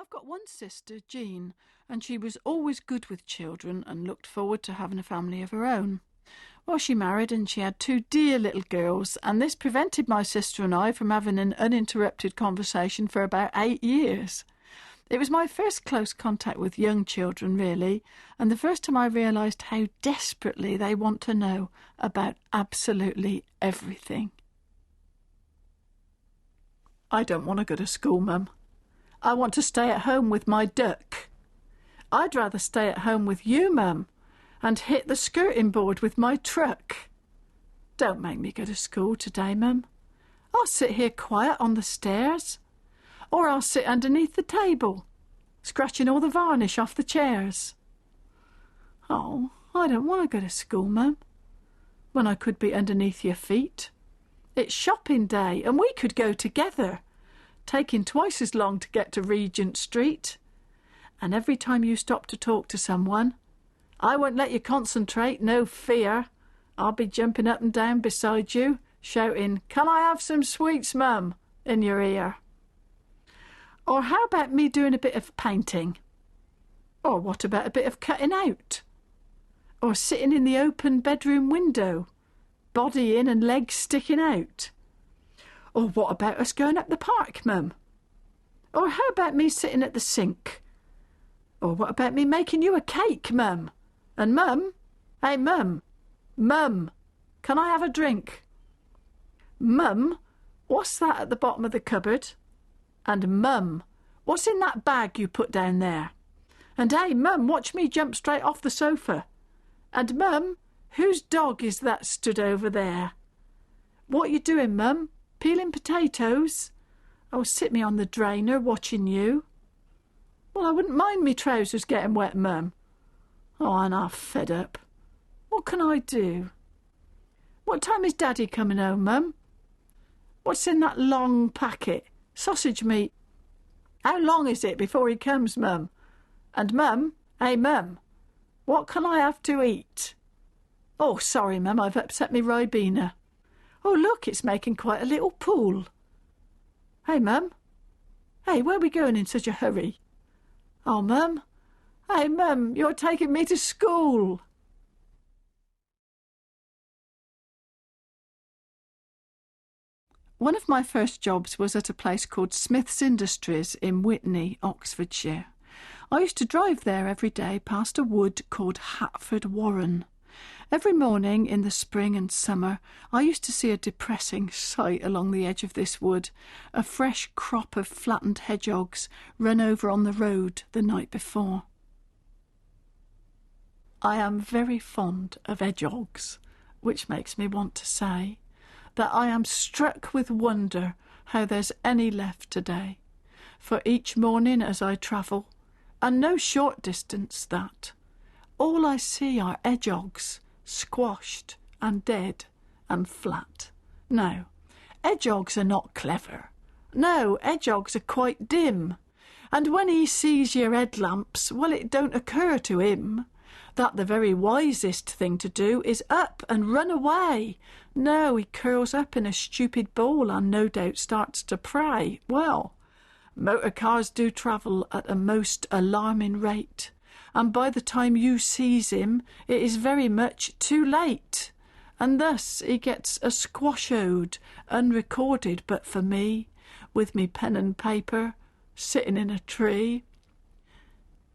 I've got one sister, Jean, and she was always good with children and looked forward to having a family of her own. Well, she married and she had 2 dear little girls, and this prevented my sister and I from having an uninterrupted conversation for about 8 years. It was my first close contact with young children, really, and the first time I realised how desperately they want to know about absolutely everything. I don't want to go to school, Mum. I want to stay at home with my duck. I'd rather stay at home with you, Mum, and hit the skirting board with my truck. Don't make me go to school today, Mum. I'll sit here quiet on the stairs, or I'll sit underneath the table, scratching all the varnish off the chairs. Oh, I don't want to go to school, Mum, when I could be underneath your feet. It's shopping day, and we could go together, taking twice as long to get to Regent Street. And every time you stop to talk to someone, I won't let you concentrate, no fear. I'll be jumping up and down beside you, shouting, "Can I have some sweets, Mum?" in your ear. Or how about me doing a bit of painting? Or what about a bit of cutting out? Or sitting in the open bedroom window, body in and legs sticking out? Or what about us going up the park, Mum? Or how about me sitting at the sink? Or what about me making you a cake, Mum? And Mum, hey Mum, Mum, can I have a drink? Mum, what's that at the bottom of the cupboard? And Mum, what's in that bag you put down there? And hey Mum, watch me jump straight off the sofa. And Mum, whose dog is that stood over there? What you doing, Mum? Peeling potatoes? Oh, sit me on the drainer watching you. Well, I wouldn't mind me trousers getting wet, Mum. Oh, I'm half fed up. What can I do? What time is Daddy coming home, Mum? What's in that long packet? Sausage meat. How long is it before he comes, Mum? And Mum, hey Mum, what can I have to eat? Oh, sorry, Mum, I've upset me Ribena. Oh, look, it's making quite a little pool. Hey, Mum. Hey, where are we going in such a hurry? Oh, Mum. Hey, Mum, you're taking me to school. One of my first jobs was at a place called Smith's Industries in Witney, Oxfordshire. I used to drive there every day past a wood called Hatford Warren. Every morning in the spring and summer, I used to see a depressing sight along the edge of this wood, a fresh crop of flattened hedgehogs run over on the road the night before. I am very fond of hedgehogs, which makes me want to say that I am struck with wonder how there's any left today. For each morning as I travel, and no short distance that, all I see are hedgehogs, squashed and dead and flat. No, hedgehogs are not clever. No, hedgehogs are quite dim. And when he sees your headlamps, well, it don't occur to him that the very wisest thing to do is up and run away. No, he curls up in a stupid ball and no doubt starts to pray. Well, motor cars do travel at a most alarming rate, and by the time you sees him, it is very much too late. And thus he gets a squash-ode, unrecorded but for me, with me pen and paper, sitting in a tree.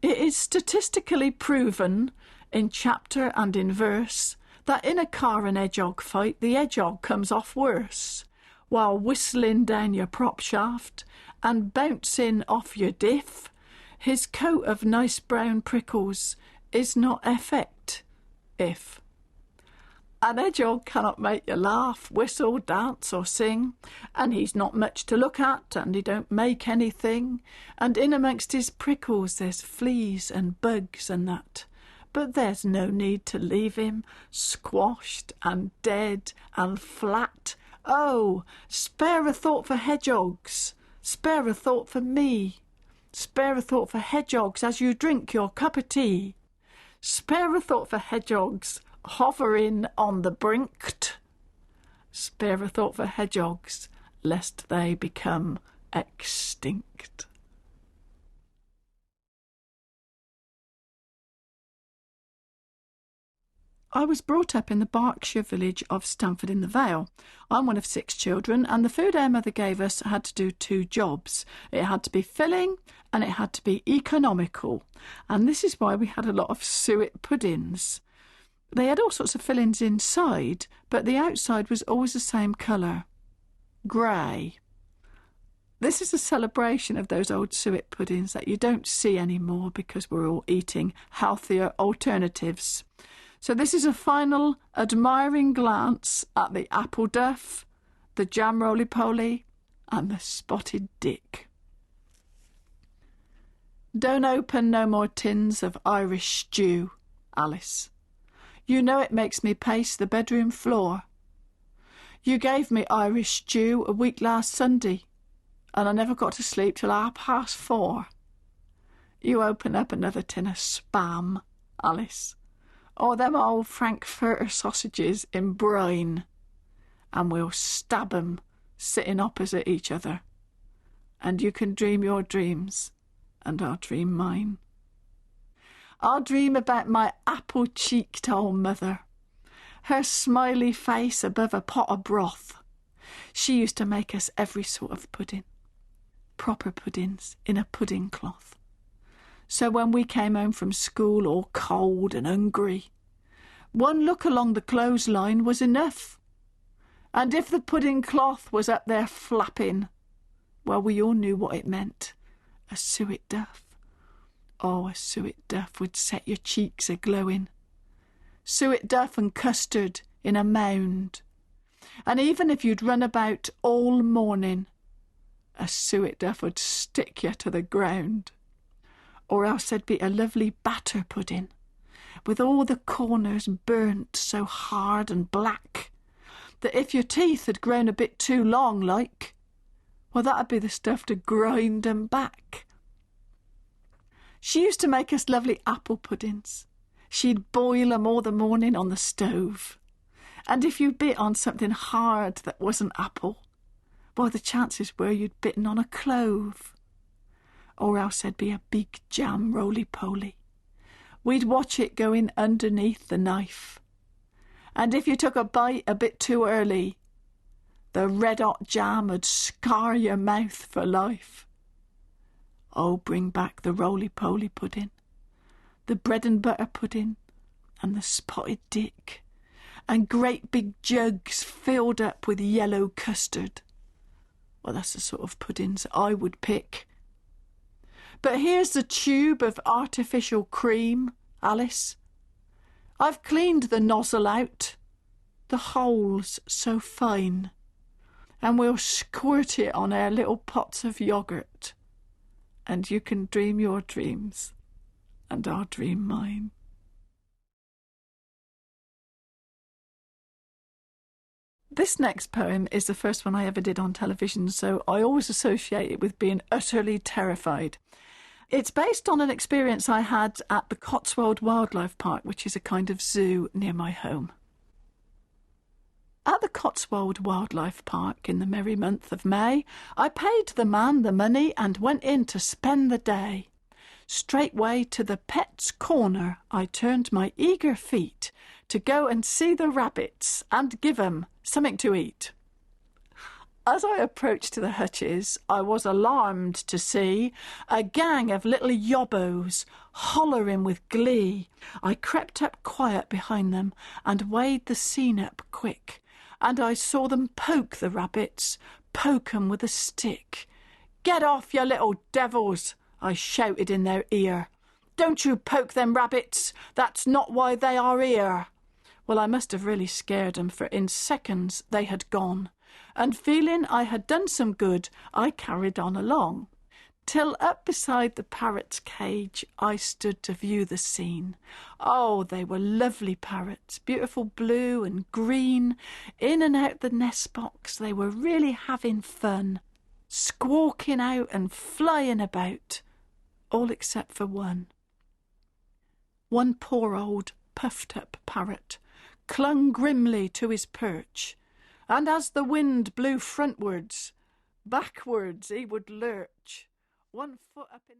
It is statistically proven, in chapter and in verse, that in a car and hedgehog fight, the hedgehog comes off worse, while whistling down your prop shaft and bouncing off your diff, his coat of nice brown prickles is not effect, if. An hedgehog cannot make you laugh, whistle, dance or sing, and he's not much to look at, and he don't make anything, and in amongst his prickles there's fleas and bugs and that. But there's no need to leave him squashed and dead and flat. Oh, spare a thought for hedgehogs, spare a thought for me. Spare a thought for hedgehogs as you drink your cup of tea. Spare a thought for hedgehogs hovering on the brink. Spare a thought for hedgehogs lest they become extinct. I was brought up in the Berkshire village of Stamford-in-the-Vale. I'm one of 6 children, and the food our mother gave us had to do 2 jobs. It had to be filling and it had to be economical. And this is why we had a lot of suet puddings. They had all sorts of fillings inside, but the outside was always the same colour. Grey. This is a celebration of those old suet puddings that you don't see anymore because we're all eating healthier alternatives. So this is a final admiring glance at the apple duff, the jam roly-poly and the spotted dick. Don't open no more tins of Irish stew, Alice. You know it makes me pace the bedroom floor. You gave me Irish stew a week last Sunday, and I never got to sleep till 4:30. You open up another tin of spam, Alice, or them old Frankfurter sausages in brine, and we'll stab 'em sitting opposite each other, and you can dream your dreams, and I'll dream mine. I'll dream about my apple-cheeked old mother, her smiley face above a pot of broth. She used to make us every sort of pudding, proper puddings in a pudding cloth. So when we came home from school all cold and hungry, one look along the clothesline was enough. And if the pudding cloth was up there flapping, well, we all knew what it meant. A suet duff. Oh, a suet duff would set your cheeks a-glowing. Suet duff and custard in a mound. And even if you'd run about all morning, a suet duff would stick you to the ground. Or else there'd be a lovely batter pudding, with all the corners burnt so hard and black, that if your teeth had grown a bit too long, like, well, that'd be the stuff to grind 'em back. She used to make us lovely apple puddings. She'd boil 'em all the morning on the stove. And if you bit on something hard that wasn't apple, well, the chances were you'd bitten on a clove. Or else there'd be a big jam roly-poly. We'd watch it going underneath the knife. And if you took a bite a bit too early, the red-hot jam would scar your mouth for life. Oh, bring back the roly-poly pudding, the bread and butter pudding, and the spotted dick, and great big jugs filled up with yellow custard. Well, that's the sort of puddings I would pick. But here's the tube of artificial cream, Alice. I've cleaned the nozzle out, the hole's so fine, and we'll squirt it on our little pots of yoghurt, and you can dream your dreams, and I'll dream mine. This next poem is the first one I ever did on television, so I always associate it with being utterly terrified. It's based on an experience I had at the Cotswold Wildlife Park, which is a kind of zoo near my home. At the Cotswold Wildlife Park in the merry month of May, I paid the man the money and went in to spend the day. Straightway to the pet's corner I turned my eager feet to go and see the rabbits and give 'em something to eat. As I approached the hutches, I was alarmed to see a gang of little yobbos hollering with glee. I crept up quiet behind them and weighed the scene up quick, and I saw them poke the rabbits, poke 'em with a stick. "Get off, you little devils!" I shouted in their ear. "Don't you poke them rabbits! That's not why they are here!" Well, I must have really scared 'em, for in seconds they had gone, and feeling I had done some good, I carried on along, till up beside the parrot's cage I stood to view the scene. Oh, they were lovely parrots, beautiful blue and green. In and out the nest box they were really having fun, squawking out and flying about, all except for one. One poor old puffed-up parrot clung grimly to his perch, and as the wind blew frontwards, backwards he would lurch, one foot up in